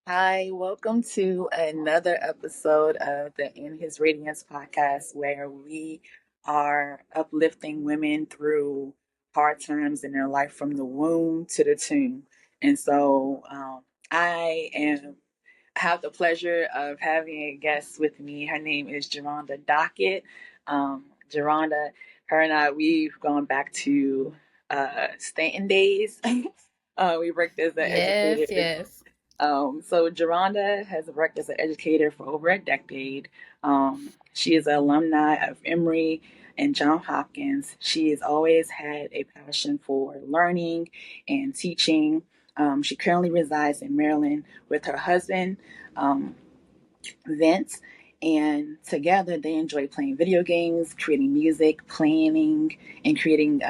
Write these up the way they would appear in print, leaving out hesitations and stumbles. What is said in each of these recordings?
Hi, welcome to another episode of the In His Radiance podcast, where we are uplifting women through hard times in their life from the womb to the tomb. And so I am have the pleasure of having a guest with me. Her name is JaRonda Dockett. JaRonda, her and I, we've gone back to Stanton days. We worked as an Yes, educator. yes. So JaRonda has worked as an educator for over a decade. She is an alumni of Emory and Johns Hopkins. She has always had a passion for learning and teaching. She currently resides in Maryland with her husband, um, Vince, and together they enjoy playing video games, creating music, planning, and creating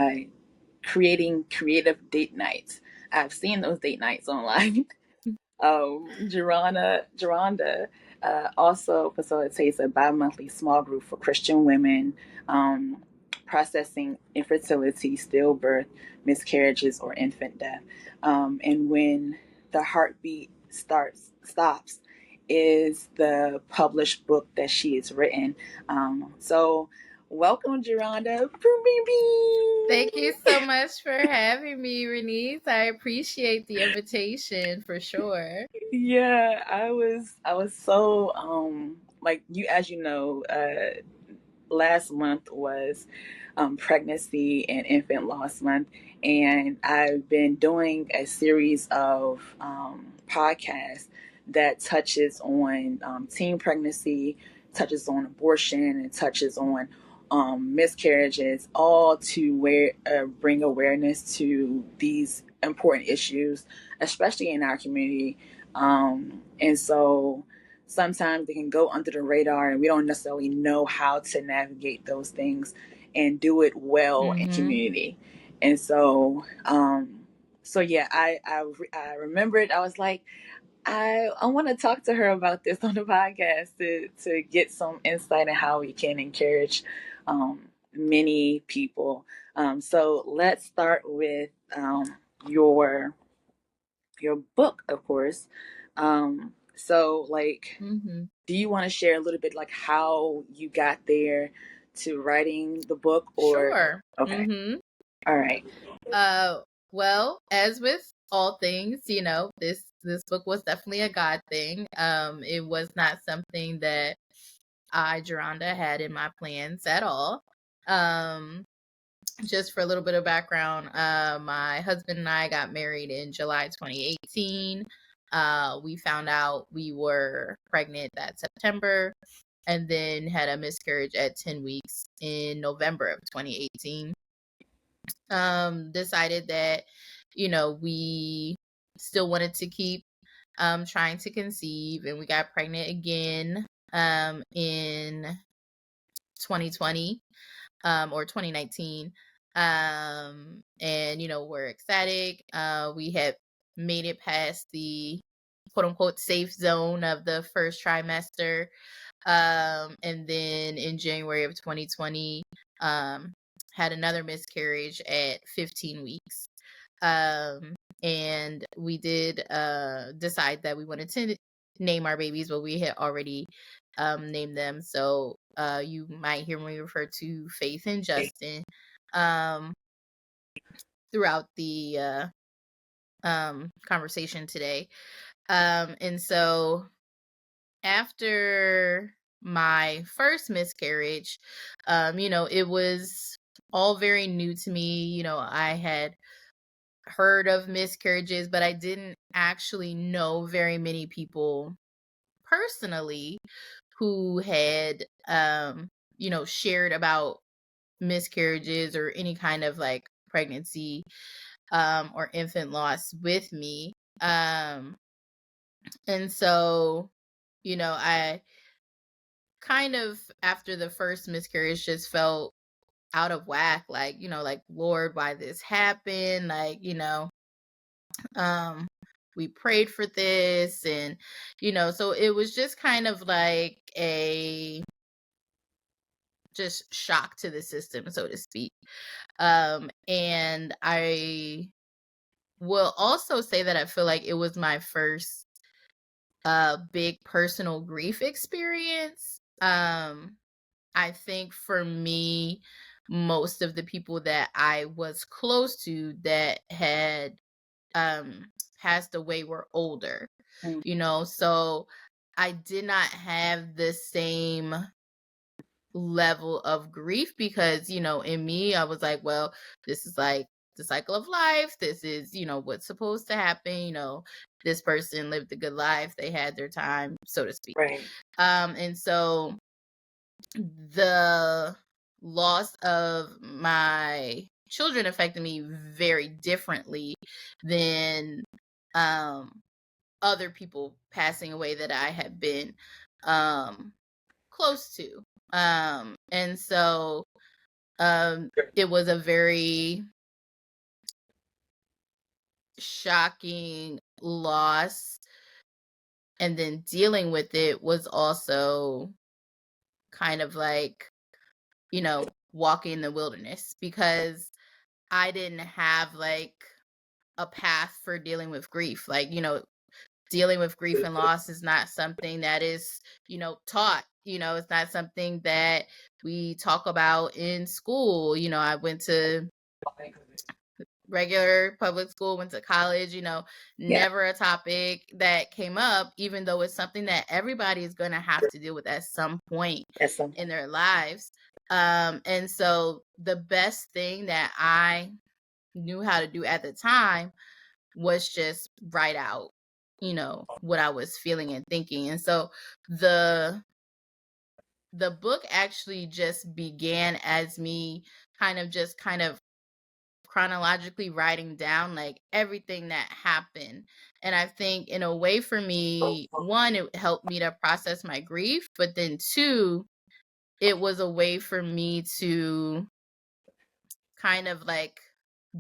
creative date nights. I've seen those date nights online. JaRonda also facilitates a bi-monthly small group for Christian women processing infertility, stillbirth, miscarriages, or infant death. And when the heartbeat stops is the published book that she has written. So welcome, JaRonda. Thank you so much for having me, Renise. I appreciate the invitation for sure. Yeah, I was so like you as you know, last month was pregnancy and infant loss month, and I've been doing a series of podcasts that touches on teen pregnancy, touches on abortion, and touches on miscarriages, all to bring awareness to these important issues, especially in our community. And so sometimes they can go under the radar and we don't necessarily know how to navigate those things and do it well in Mm-hmm. community. And so yeah, I remembered. I was like, I want to talk to her about this on the podcast to get some insight on how we can encourage many people. So let's start with your your book, of course. So like, Mm-hmm. do you want to share a little bit like how you got there to writing the book, or Sure. okay, Mm-hmm. all right. Uh, well, as with all things, this book was definitely a God thing. It was not something that JaRonda, had in my plans at all. Um, just for a little bit of background, my husband and I got married in July 2018. We found out we were pregnant that September and then had a miscarriage at 10 weeks in November of 2018. Decided that, we still wanted to keep trying to conceive, and we got pregnant again in 2020 or 2019. And we're ecstatic. We had made it past the quote unquote safe zone of the first trimester. And then in January of 2020, had another miscarriage at 15 weeks. And we did decide that we wanted to name our babies, but we had already named them. So you might hear me refer to Faith and Justin um, throughout the conversation today. And so after my first miscarriage, it was all very new to me. I had heard of miscarriages, but I didn't actually know very many people personally who had, shared about miscarriages or any kind of like pregnancy or infant loss with me. And so, I kind of after the first miscarriage just felt out of whack, like, like, Lord, why this happened? Like, um we prayed for this, and so it was just kind of like a just shock to the system, so to speak. And I will also say that I feel like it was my first a big personal grief experience. I think for me, most of the people that I was close to that had passed away were older, Mm. so I did not have the same level of grief because, in me, I was like, well, this is like the cycle of life. This is, what's supposed to happen. This person lived a good life. They had their time, so to speak. Right. And so the loss of my children affected me very differently than other people passing away that I had been close to. And so it was a very shocking loss. And then dealing with it was also kind of like, walking in the wilderness because I didn't have like a path for dealing with grief. Like, dealing with grief and loss is not something that is, taught. It's not something that we talk about in school. I went to regular public school, went to college, Yeah. never a topic that came up, even though it's something that everybody is going to have to deal with at some point That's something. in their lives. And so the best thing that I knew how to do at the time was just write out, what I was feeling and thinking. And so the book actually just began as me kind of chronologically writing down like everything that happened. And I think in a way for me, one, it helped me to process my grief, but then two, it was a way for me to kind of like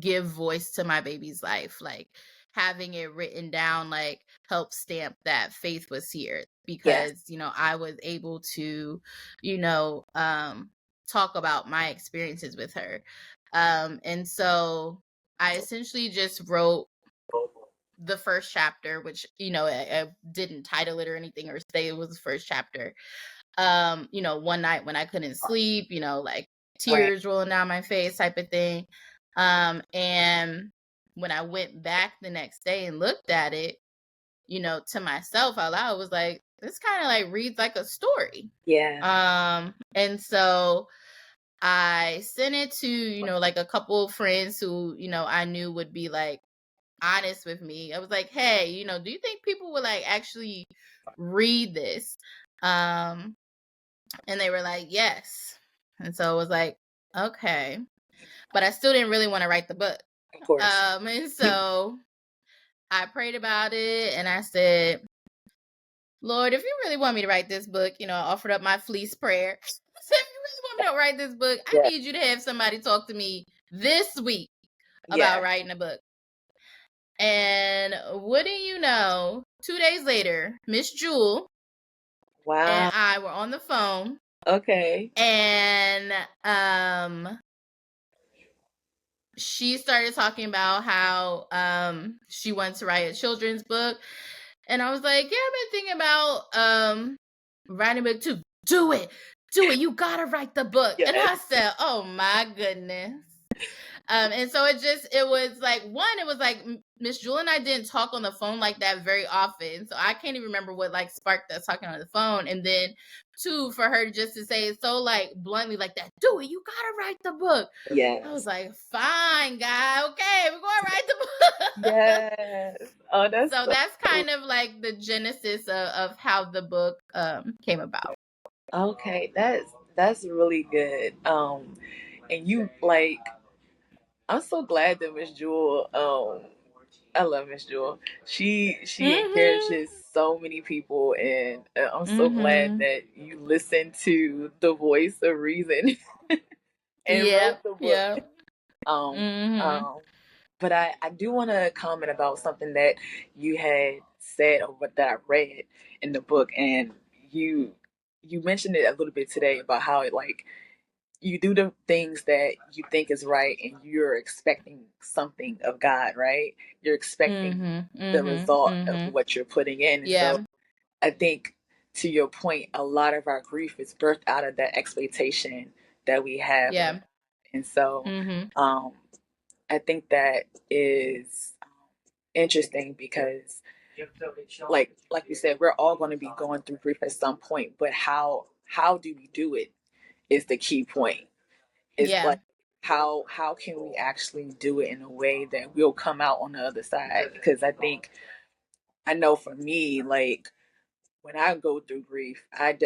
give voice to my baby's life. Like having it written down like help stamp that faith was here Yes. because I was able to talk about my experiences with her. And so I essentially just wrote the first chapter, which I didn't title it or anything or say it was the first chapter. One night when I couldn't sleep, like tears rolling down my face type of thing. And when I went back the next day and looked at it, to myself out loud, was like, this kind of like reads like a story. Yeah. And so I sent it to, like a couple of friends who, I knew would be like honest with me. I was like, hey, do you think people would like actually read this? And they were like, yes. And so I was like, okay. But I still didn't really want to write the book. Of course. And so I prayed about it and I said, Lord, if you really want me to write this book, I offered up my fleece prayer. I said, if you really want me to write this book, I need you to have somebody talk to me this week about writing a book. And wouldn't you know, 2 days later, Miss Jewel and I were on the phone. Okay. And she started talking about how she wants to write a children's book. And I was like, yeah, I've been thinking about writing a book too. Do it. You gotta write the book. Yes. And I said, oh my goodness. And so it was like, one, it was like Miss Jewel and I didn't talk on the phone like that very often. So I can't even remember what like sparked us talking on the phone. And then two, for her just to say it so like bluntly like that, do it, you gotta write the book. Yeah. I was like, fine, guy, okay, we're gonna write the book. Yes. Oh, that's kind of like the genesis of how the book came about. Okay, that's really good. And you like, I'm so glad that Miss Jewel, I love Miss Jewel. She encourages so many people, and I'm so glad that you listen to the voice of reason and wrote the book. But I do want to comment about something that you had said or what that I read in the book, and you mentioned it a little bit today about how it like you do the things that you think is right and you're expecting something of God, right? You're expecting the result of what you're putting in. And so I think to your point, a lot of our grief is birthed out of that expectation that we have. Yeah. And so Mm-hmm. um, I think that is interesting because like you said, we're all going to be going through grief at some point, but how do we do it is the key point. It's Yeah. like how can we actually do it in a way that we'll come out on the other side? Because I know for me, like when I go through grief, I'm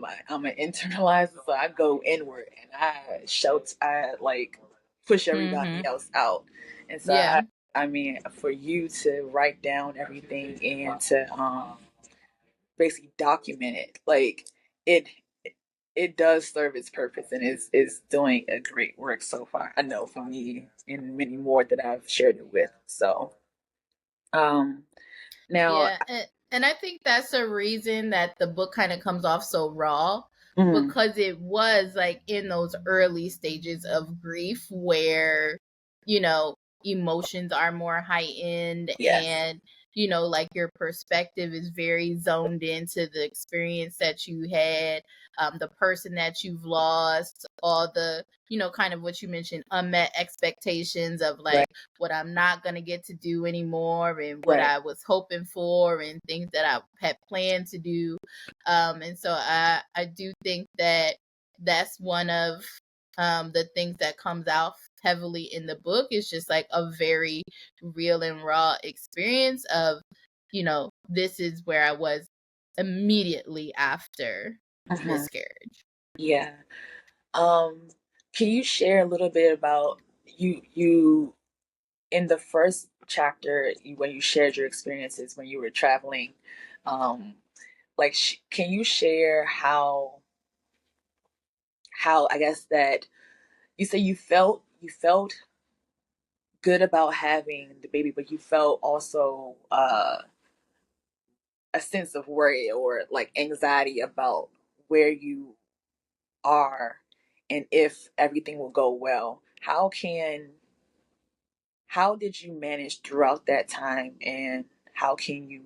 an internalizer, so I go inward and I like push everybody Mm-hmm. else out. And so Yeah. I mean, for you to write down everything and to basically document it, like it it does serve its purpose and is doing a great work so far. I know for me and many more that I've shared it with. So um now Yeah, and I think that's a reason that the book kind of comes off so raw, mm, because it was like in those early stages of grief where, you know, emotions are more heightened, yes, and, you know, like your perspective is very zoned into the experience that you had, the person that you've lost, all the, you know, kind of what you mentioned, unmet expectations of right, like what I'm not going to get to do anymore and what right. I was hoping for and things that I had planned to do. And so I do think that that's one of the things that comes out heavily in the book is just like a very real and raw experience of, you know, this is where I was immediately after Mhm. miscarriage. Yeah. Um, can you share a little bit about you in the first chapter when you shared your experiences when you were traveling? Like, can you share how I guess that you say you felt good about having the baby, but you felt also a sense of worry or like anxiety about where you are and if everything will go well. How did you manage throughout that time, and how can you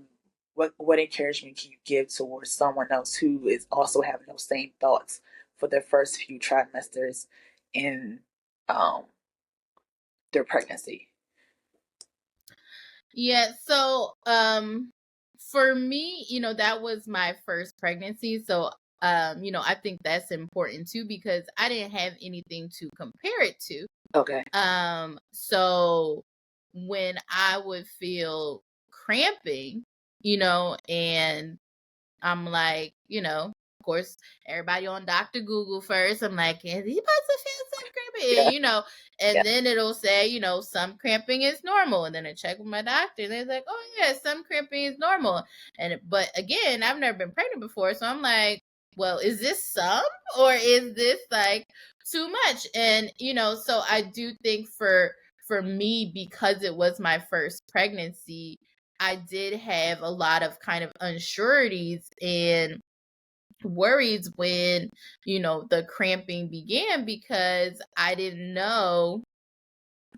what encouragement can you give towards someone else who is also having those same thoughts for their first few trimesters in um their pregnancy? Yeah, so for me, you know, that was my first pregnancy. So you know, I think that's important too because I didn't have anything to compare it to. Okay. So when I would feel cramping, you know, and I'm like, you know, of course, everybody on Dr. Google first. I'm like, is he supposed to feel some cramping? Yeah. And, you know, Yeah. and then it'll say, you know, some cramping is normal. And then I check with my doctor and they're like, oh, yeah, some cramping is normal. But again, I've never been pregnant before. So I'm like, well, is this some or is this like too much? And, you know, so I do think for me, because it was my first pregnancy, I did have a lot of kind of unsureties and worries when, you know, the cramping began because I didn't know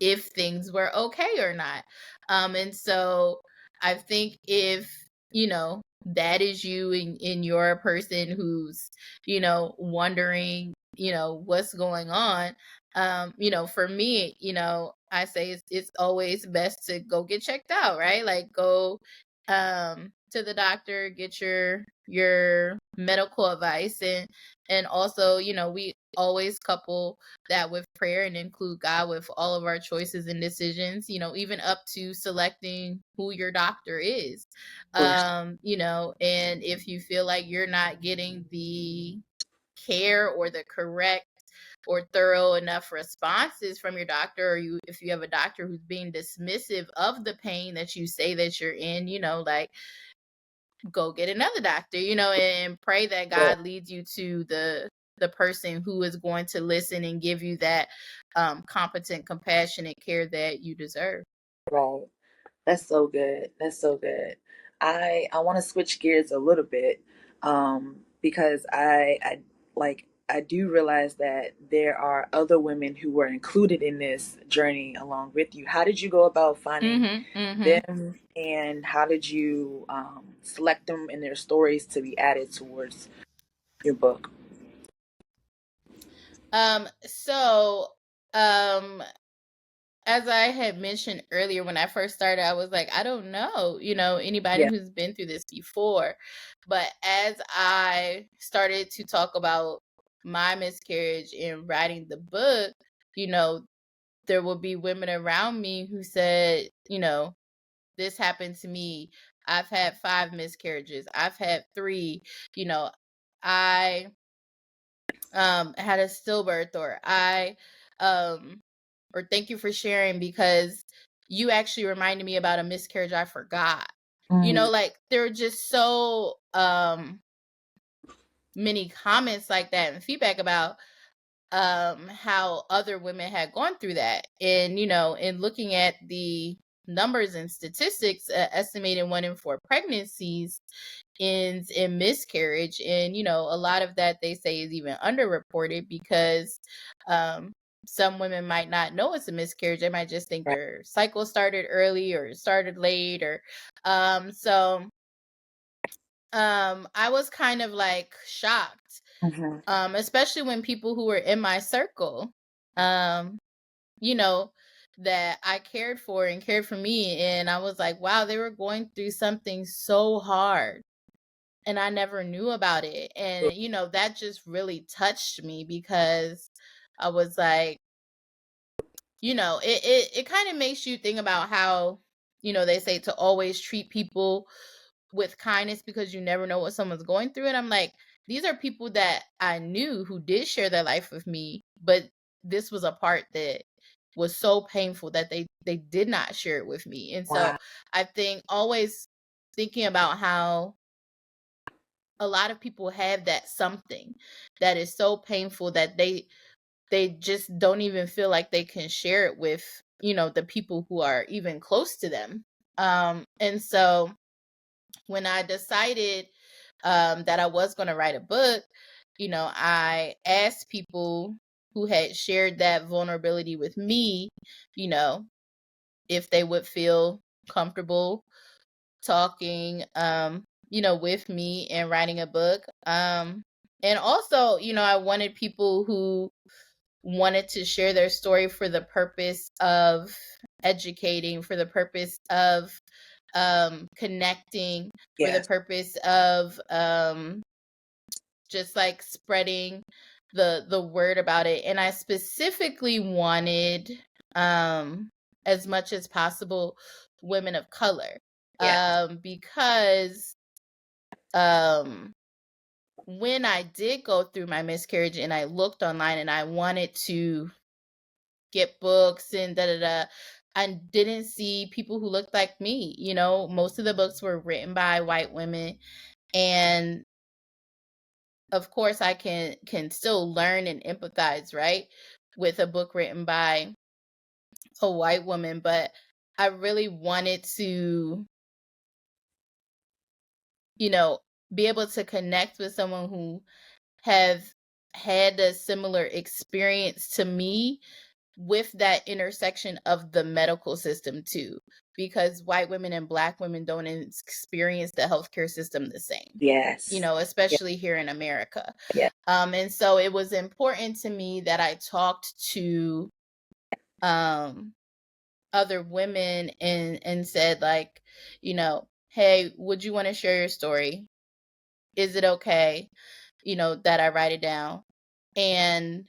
if things were okay or not. And so I think if, you know, that is you and you're a person who's, you know, wondering, you know, what's going on. You know, for me, you know, I say it's always best to go get checked out, right? Like go to the doctor, get your medical advice, and also, you know, we always couple that with prayer and include God with all of our choices and decisions, you know, even up to selecting who your doctor is. Of course. You know, and if you feel like you're not getting the care or the correct or thorough enough responses from your doctor, or you if you have a doctor who's being dismissive of the pain that you say that you're in, you know, like go get another doctor, you know, and pray that Right. God leads you to the person who is going to listen and give you that competent, compassionate care that you deserve. Right. That's so good. That's so good. I want to switch gears a little bit because I like I do realize that there are other women who were included in this journey along with you. How did you go about finding them, and how did you select them and their stories to be added towards your book? So, as I had mentioned earlier, when I first started, I was like, I don't know, anybody Yeah. who's been through this before. But as I started to talk about my miscarriage and writing the book, there will be women around me who said, this happened to me. I've had 5 miscarriages. I've had 3. I had a stillbirth, or or thank you for sharing, because you actually reminded me about a miscarriage I forgot. Like, there are just so many comments like that and feedback about how other women had gone through that. And in looking at the numbers and statistics, estimated 1 in 4 pregnancies ends in miscarriage. And a lot of that, they say, is even underreported, because some women might not know it's a miscarriage. They might just think their cycle started early or started late, or so I was kind of like shocked, especially when people who were in my circle, you know, that I cared for and cared for me. And I was like, wow, they were going through something so hard and I never knew about it. And, that just really touched me, because I was like, it kind of makes you think about how, they say to always treat people with kindness, because you never know what someone's going through. And I'm like, these are people that I knew who did share their life with me, but this was a part that was so painful that they did not share it with me. And so I think always thinking about how a lot of people have that something that is so painful that they just don't even feel like they can share it with, the people who are even close to them. And so when I decided that I was going to write a book, I asked people who had shared that vulnerability with me, if they would feel comfortable talking, with me and writing a book. And also, I wanted people who wanted to share their story for the purpose of educating, for the purpose of connecting, for the purpose of just like spreading the word about it. And I specifically wanted, as much as possible, women of color, because when I did go through my miscarriage and I looked online and I wanted to get books and I didn't see people who looked like me. Most of the books were written by white women, and of course I can still learn and empathize, right, with a book written by a white woman, but I really wanted to, be able to connect with someone who have had a similar experience to me, with that intersection of the medical system too, because white women and Black women don't experience the healthcare system the same. Especially here in America. And so it was important to me that I talked to other women and said, like, hey, would you want to share your story? Is it okay, that I write it down? And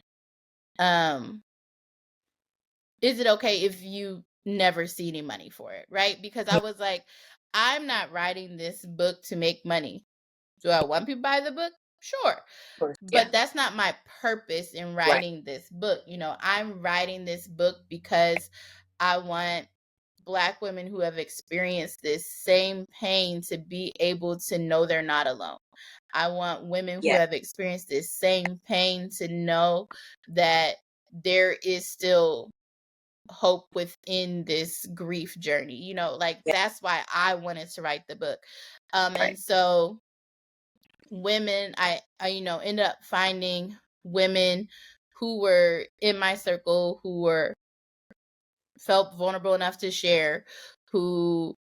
is it okay if you never see any money for it, right? Because I was like, I'm not writing this book to make money. Do I want people to buy the book? Sure. But that's not my purpose in writing this book. I'm writing this book because I want Black women who have experienced this same pain to be able to know they're not alone. I want women who have experienced this same pain to know that there is still hope within this grief journey. That's why I wanted to write the book. And so women, I ended up finding women who were in my circle who were felt vulnerable enough to share, who,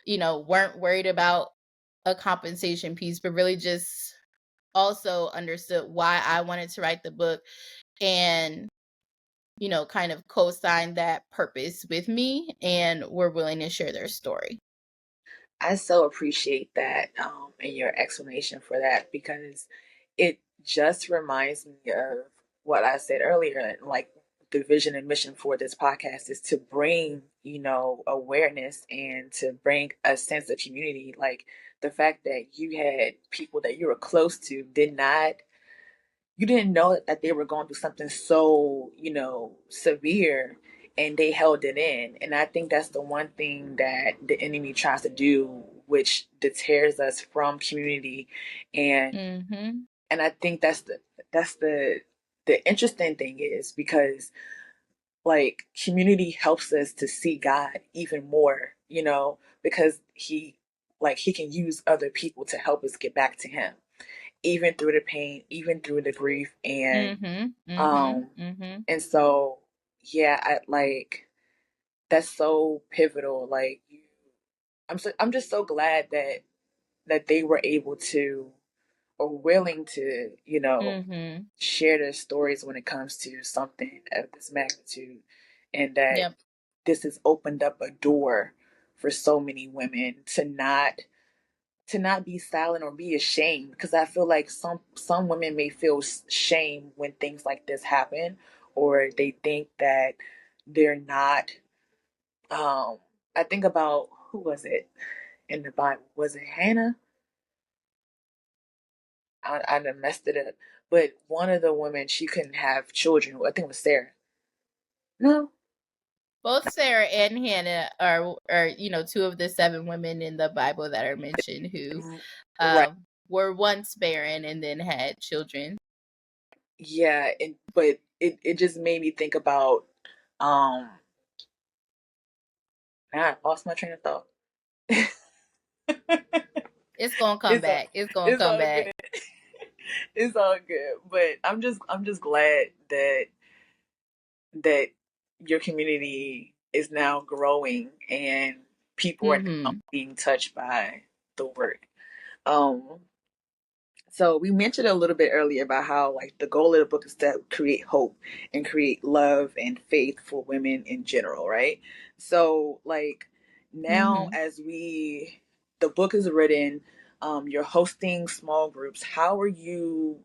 weren't worried about a compensation piece, but really just also understood why I wanted to write the book and, kind of co-signed that purpose with me and were willing to share their story. I so appreciate that and your explanation for that, because it just reminds me of what I said earlier. Like, the vision and mission for this podcast is to bring, awareness and to bring a sense of community. Like, the fact that you had people that you were close to you didn't know that they were going through something so, severe, and they held it in. And I think that's the one thing that the enemy tries to do, which deters us from community. And Mm-hmm. and I think that's the interesting thing, is because, like, community helps us to see God even more, because he can use other people to help us get back to him, even through the pain, even through the grief. And Mm-hmm. um Mm-hmm. Mm-hmm. and so, yeah, that's so pivotal. Like, I'm just so glad that they were able to, or willing to, Mm-hmm. share their stories when it comes to something of this magnitude, and that Yep. this has opened up a door for so many women to not be silent or be ashamed, because I feel like some women may feel shame when things like this happen, or they think that they're not. I think about, who was it in the Bible? Was it Hannah? I done messed it up, but one of the women, she couldn't have children. I think it was Sarah. No. Both Sarah and Hannah are two of the 7 women in the Bible that are mentioned who Right. were once barren and then had children. Yeah, but it just made me think about, um I lost my train of thought. It's gonna come It's all, back. It's gonna it's come all back. good. It's all good. But I'm just glad that your community is now growing, and people are now Mm-hmm. being touched by the work. Um so we mentioned a little bit earlier about how, like, the goal of the book is to create hope and create love and faith for women in general, right? So, like, now, Mm-hmm. as the book is written, you're hosting small groups. How are you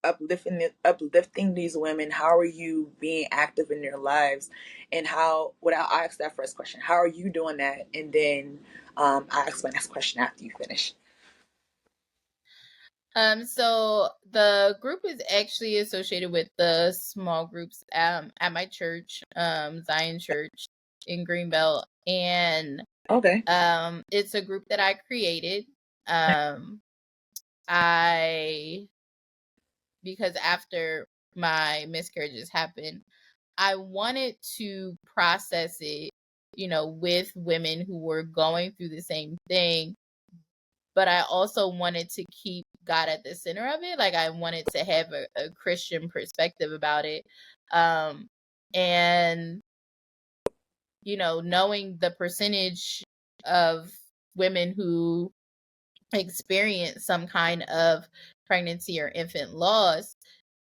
uplifting these women? How are you being active in their lives? And I ask that first question, how are you doing that? And then I ask my next question after you finish. So the group is actually associated with the small groups at my church, Zion Church in Greenbelt, and Okay. it's a group that I created. Um, I because after my miscarriages happened, I wanted to process it, with women who were going through the same thing, but I also wanted to keep God at the center of it. Like, I wanted to have a Christian perspective about it. And, knowing the percentage of women who experience some kind of pregnancy or infant loss,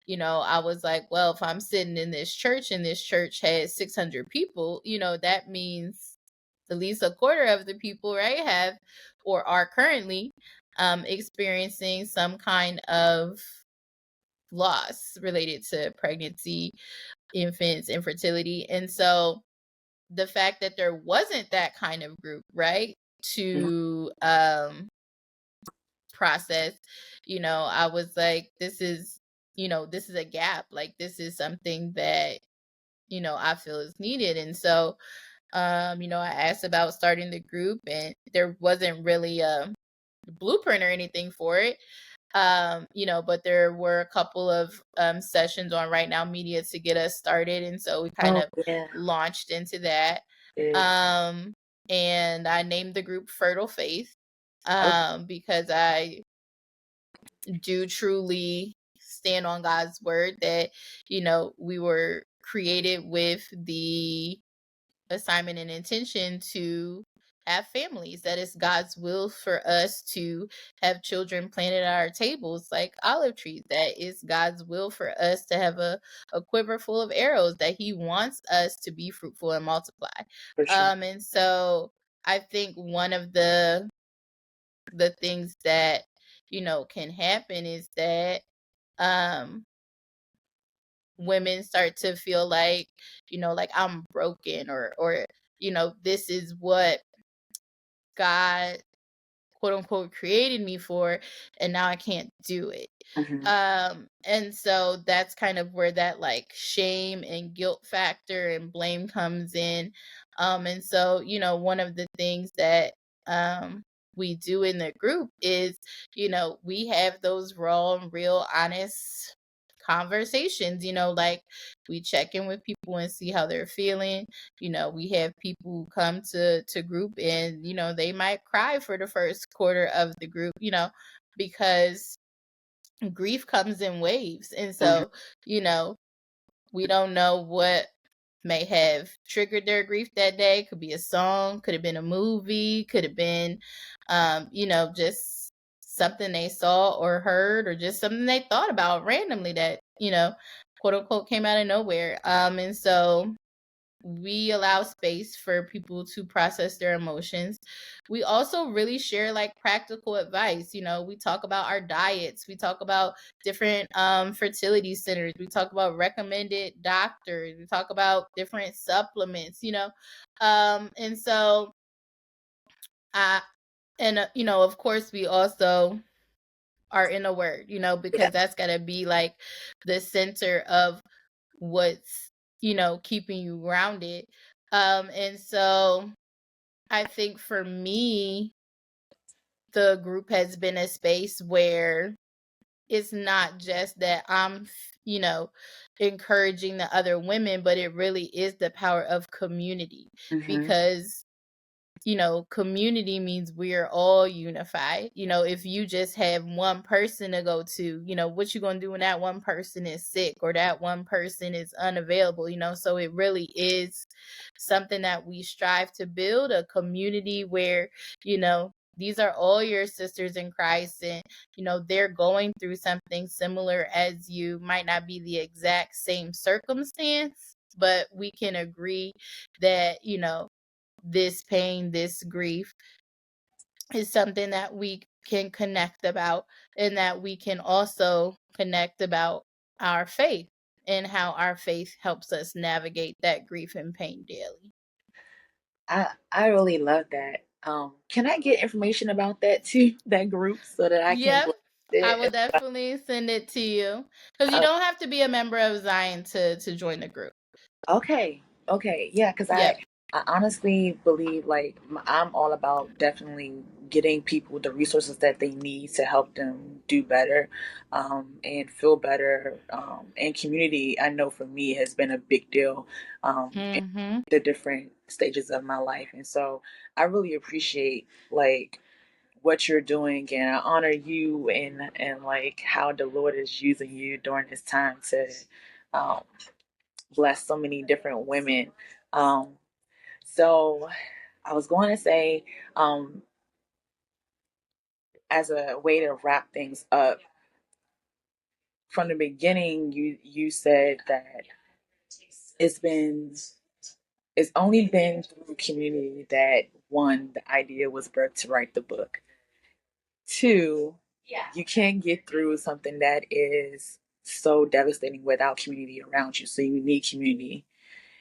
I was like, well, if I'm sitting in this church and this church has 600 people, that means at least a quarter of the people, right, have or are currently experiencing some kind of loss related to pregnancy, infants, infertility. And so the fact that there wasn't that kind of group, right, to process, I was like, this is a gap. Like, this is something that, I feel is needed. And so, I asked about starting the group, and there wasn't really a blueprint or anything for it. But there were a couple of sessions on Right Now Media to get us started. And so we kind Oh, of yeah. launched into that. Good. Um, and I named the group Fertile Faith Okay. because I do truly stand on God's word that, we were created with the assignment and intention to have families, that it's God's will for us to have children planted at our tables like olive trees, that is God's will for us to have a quiver full of arrows, that he wants us to be fruitful and multiply. For sure. And so I think one of the things that can happen is that women start to feel like, like I'm broken, or this is what God quote unquote created me for, and now I can't do it. And so that's kind of where that like shame and guilt factor and blame comes in. And so, one of the things that we do in the group is, we have those raw and real honest conversations, like we check in with people and see how they're feeling. We have people who come to group and, they might cry for the first quarter of the group, because grief comes in waves. And so, we don't know what may have triggered their grief that day. Could be a song, could have been a movie, could have been, just something they saw or heard, or just something they thought about randomly that, quote unquote came out of nowhere. And so we allow space for people to process their emotions. We also really share like practical advice. We talk about our diets. We talk about different fertility centers. We talk about recommended doctors. We talk about different supplements, and so of course we also are in a word, because that's got to be like the center of what's keeping you grounded. And so I think for me, the group has been a space where it's not just that I'm encouraging the other women, but it really is the power of community. Because community means we are all unified. If you just have one person to go to, what you gonna do when that one person is sick or that one person is unavailable, so it really is something that we strive to build, a community where, these are all your sisters in Christ, and they're going through something similar as you. Might not be the exact same circumstance, but we can agree that this pain, this grief is something that we can connect about, and that we can also connect about our faith and how our faith helps us navigate that grief and pain daily. I really love that. Can I get information about that too, that group, so that I can Yep. blast I will it? definitely send it to you, because you don't have to be a member of Zion to join the group. Okay. Yeah, because Yep. I honestly believe like I'm all about definitely getting people the resources that they need to help them do better, and feel better. And community, I know for me has been a big deal, in Mm-hmm. the different stages of my life, and so I really appreciate like what you're doing, and I honor you, and like how the Lord is using you during this time to um, bless so many different women. Um, so I was going to say, um, as a way to wrap things up, from the beginning, you said that it's been it's only been through community that one, the idea was birthed to write the book. Two, you can't get through something that is so devastating without community around you. So you need community.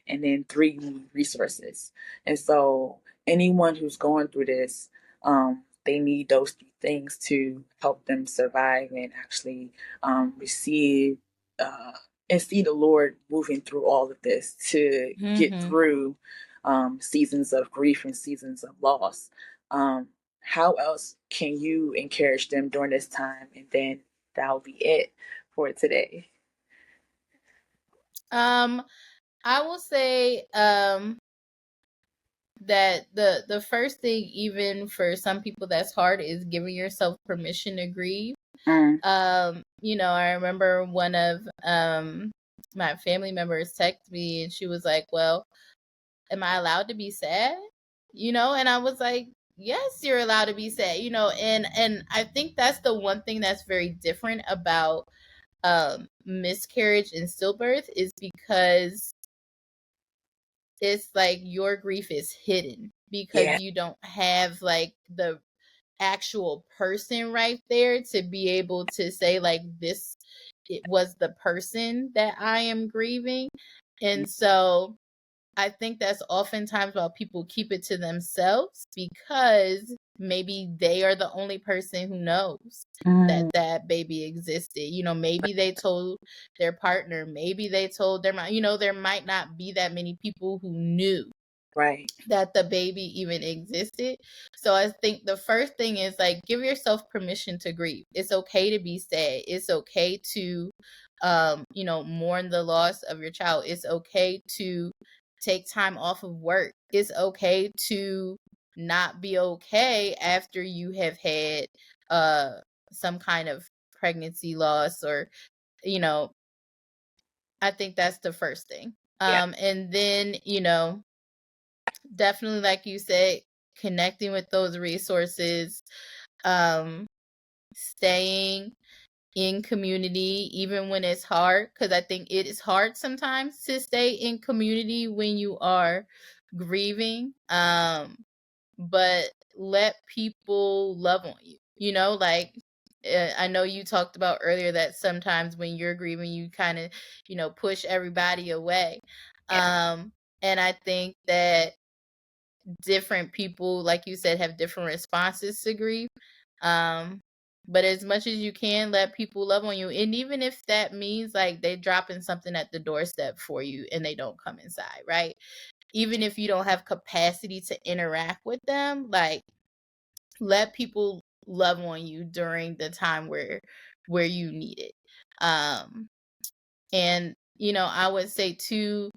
And then three, you need resources. And so anyone who's going through this, they need those three things to help them survive and actually receive uh, and see the Lord moving through all of this to get Mm-hmm. through seasons of grief and seasons of loss. Um, how else can you encourage them during this time? And then that'll be it for today. I will say that the first thing, even for some people that's hard, is giving yourself permission to grieve. I remember one of my family members texted me and she was like, well, am I allowed to be sad? And I was like, yes, you're allowed to be sad, and I think that's the one thing that's very different about miscarriage and stillbirth is because it's like your grief is hidden Yeah. because you don't have like the actual person right there to be able to say like this it was the person that I am grieving. And so I think that's oftentimes why people keep it to themselves because maybe they are the only person who knows that Mm. that baby existed. Maybe they told their partner, maybe they told their mom, there might not be that many people who knew Right. that the baby even existed. So I think the first thing is like give yourself permission to grieve. It's okay to be sad. It's okay to mourn the loss of your child. It's okay to take time off of work. It's okay to not be okay after you have had some kind of pregnancy loss or I think that's the first thing. Yeah. And then, definitely like you said, connecting with those resources, staying in community even when it's hard, because I think it is hard sometimes to stay in community when you are grieving, but let people love on you, like I know you talked about earlier that sometimes when you're grieving you kind of push everybody away. Yeah. And I think that different people, like you said, have different responses to grief. But as much as you can, let people love on you. And even if that means like they dropping something at the doorstep for you and they don't come inside, right? Even if you don't have capacity to interact with them, like let people love on you during the time where you need it. And I would say too,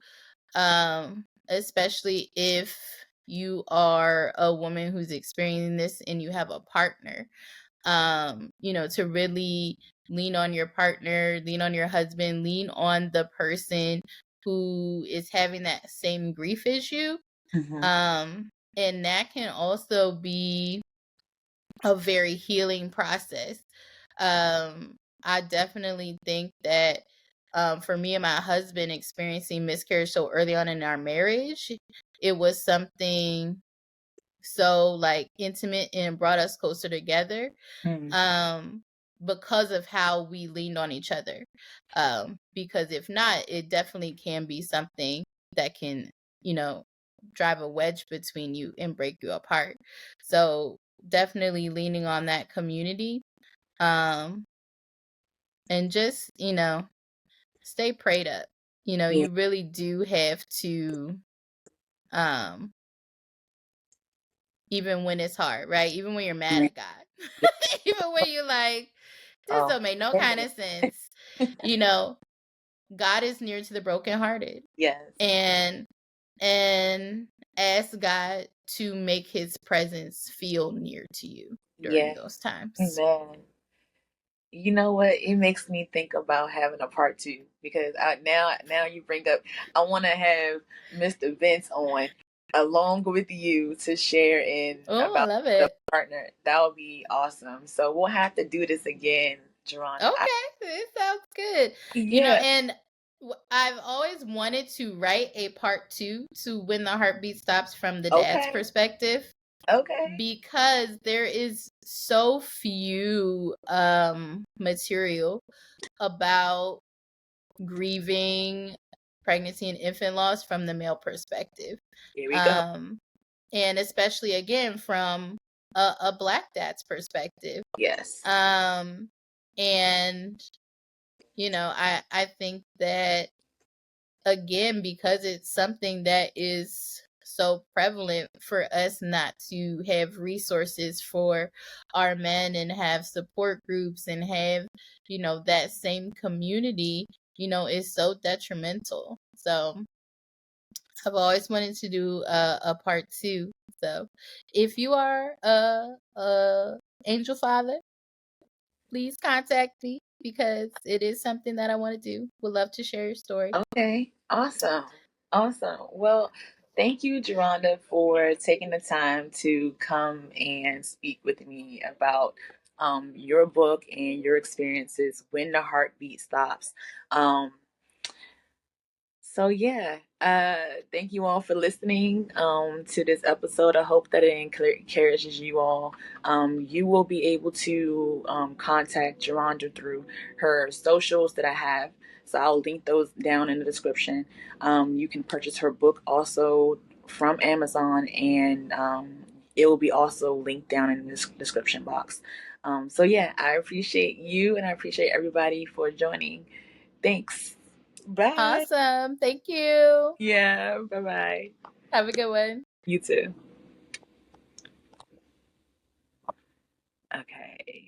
especially if you are a woman who's experiencing this and you have a partner, to really lean on your partner, lean on your husband, lean on the person who is having that same grief issue. And that can also be a very healing process. I definitely think that for me and my husband experiencing miscarriage so early on in our marriage, it was something so like intimate and brought us closer together because of how we leaned on each other. Because if not, it definitely can be something that can, drive a wedge between you and break you apart. So definitely leaning on that community, and just stay prayed up. Yeah. You really do have to, um even when it's hard, right? Even when you're mad Right. at God, even when you're like, this Oh, don't make no kind yes. of sense. you know God is near to the brokenhearted, Yes. and ask God to make his presence feel near to you during Yeah. those times. Man. You know what? It makes me think about having a part two because now you bring up I want to have Mr. Vince on along with you to share in Oh, I about love the it. partner. That would be awesome. So we'll have to do this again, JaRonda. Okay, it sounds good. Yeah. And I've always wanted to write a part two to When the Heartbeat Stops from the dad's Okay. perspective, Okay. because there is so few material about grieving pregnancy and infant loss from the male perspective. Here we go. Um and especially again from a black dad's perspective. Yes. Um and I think that again, because it's something that is so prevalent for us not to have resources for our men and have support groups and have that same community, is so detrimental. So I've always wanted to do a part two. So if you are a angel father, please contact me because it is something that I want to do. Would love to share your story. Okay, awesome. Awesome. Well, thank you, JaRonda, for taking the time to come and speak with me about your book and your experiences when the heartbeat stops. Um, So yeah, thank you all for listening to this episode. I hope that it encourages you all. You will be able to contact JaRonda through her socials that I have. So I'll link those down in the description. You can purchase her book also from Amazon, and it will be also linked down in the description box. So yeah, I appreciate you and I appreciate everybody for joining. Thanks. Bye. Awesome. Thank you. Yeah, bye bye. Have a good one. You too. Okay.